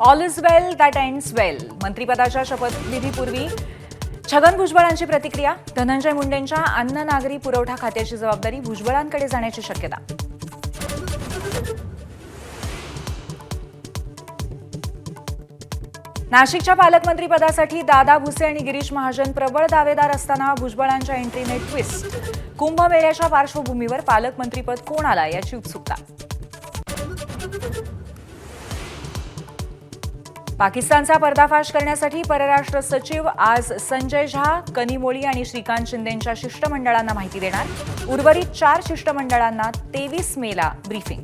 All is well that ends well. मंत्रिपदाच्या शपथविधीपूर्वी छगन भुजबळांची प्रतिक्रिया. धनंजय मुंडेंच्या अन्न नागरी पुरवठा खात्याची जबाबदारी भुजबळांकडे जाण्याची शक्यता. नाशिकच्या पालकमंत्रीपदासाठी दादा भुसे आणि गिरीश महाजन प्रबळ दावेदार असताना भुजबळांच्या एंट्रीने ट्विस्ट. कुंभमेळ्याच्या पार्श्वभूमीवर पालकमंत्रीपद कोणाला याची उत्सुकता. पाकिस्तानचा पर्दाफाश करण्यासाठी परराष्ट्र सचिव आज संजय झा, कनिमोळी आणि श्रीकांत शिंदेंच्या शिष्टमंडळांना माहिती देणार. उर्वरित 4 शिष्टमंडळांना 23 मेला ब्रीफिंग.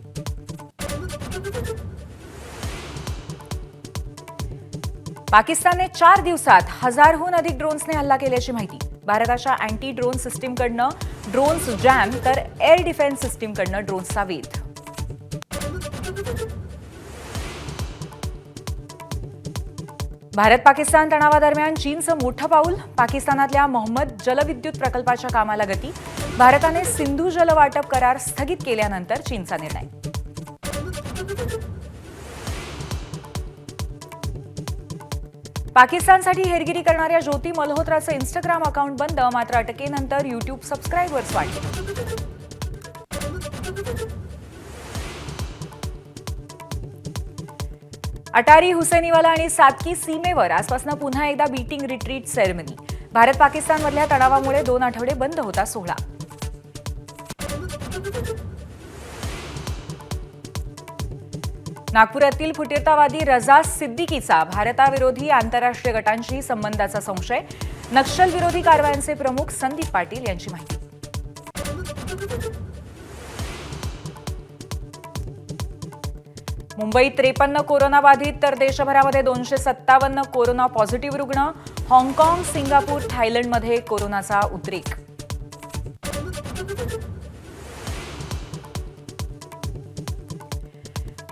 पाकिस्तानने 4 दिवसात 1000हून अधिक ड्रोन्सने हल्ला केल्याची माहिती. भारताच्या अँटी ड्रोन सिस्टीमकडनं ड्रोन्स जॅम तर एअर डिफेन्स सिस्टीमकडनं ड्रोन्सचा वेध. भारत पाकिस्तान तणावादरम्यान चीनचं मोठं पाऊल. पाकिस्तानातल्या मोहम्मद जलविद्युत प्रकल्पाच्या कामाला गती. भारताने सिंधू जलवाटप करार स्थगित केल्यानंतर चीनचा निर्णय. पाकिस्तानसाठी हेरगिरी करणाऱ्या ज्योती मल्होत्राचं इन्स्टाग्राम अकाउंट बंद. मात्र अटकेनंतर युट्यूब सबस्क्रायबर्स वाढले. अटारी, हुसेनीवाला आणि सातकी सीमेवर आजपासून पुन्हा एकदा बीटिंग रिट्रीट सेरेमनी. भारत पाकिस्तानमधल्या तणावामुळे 2 आठवडे बंद होता सोहळा. नागपुरातील फुटीरतावादी रजा सिद्दीकीचा भारताविरोधी आंतरराष्ट्रीय गटांशी संबंधाचा संशय. नक्षलविरोधी कारवायांचे प्रमुख संदीप पाटील यांची माहिती. मुंबईत 53 कोरोनाबाधित तर देशभरामध्ये 257 कोरोना पॉझिटिव्ह रुग्ण. हाँगकाँग, सिंगापूर, थायलंडमध्ये कोरोनाचा उद्रेक.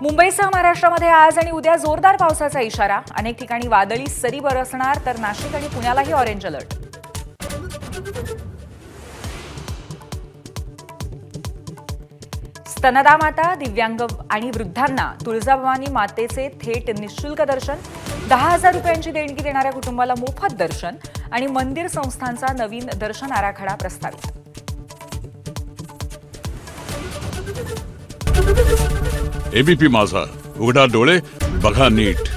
मुंबईसह महाराष्ट्रामध्ये आज आणि उद्या जोरदार पावसाचा इशारा. अनेक ठिकाणी वादळी सरी बरसणार तर नाशिक आणि पुण्यालाही ऑरेंज अलर्ट. स्तनदा माता, दिव्यांग आणि वृद्धांना तुळजाभवानी मातेचे थेट निःशुल्क दर्शन. 10,000 रुपयांची देणगी देणाऱ्या कुटुंबाला मोफत दर्शन आणि मंदिर संस्थांचा नवीन दर्शन आराखडा प्रस्तावित. एबीपी माझा, उघडा डोळे बघा नीट.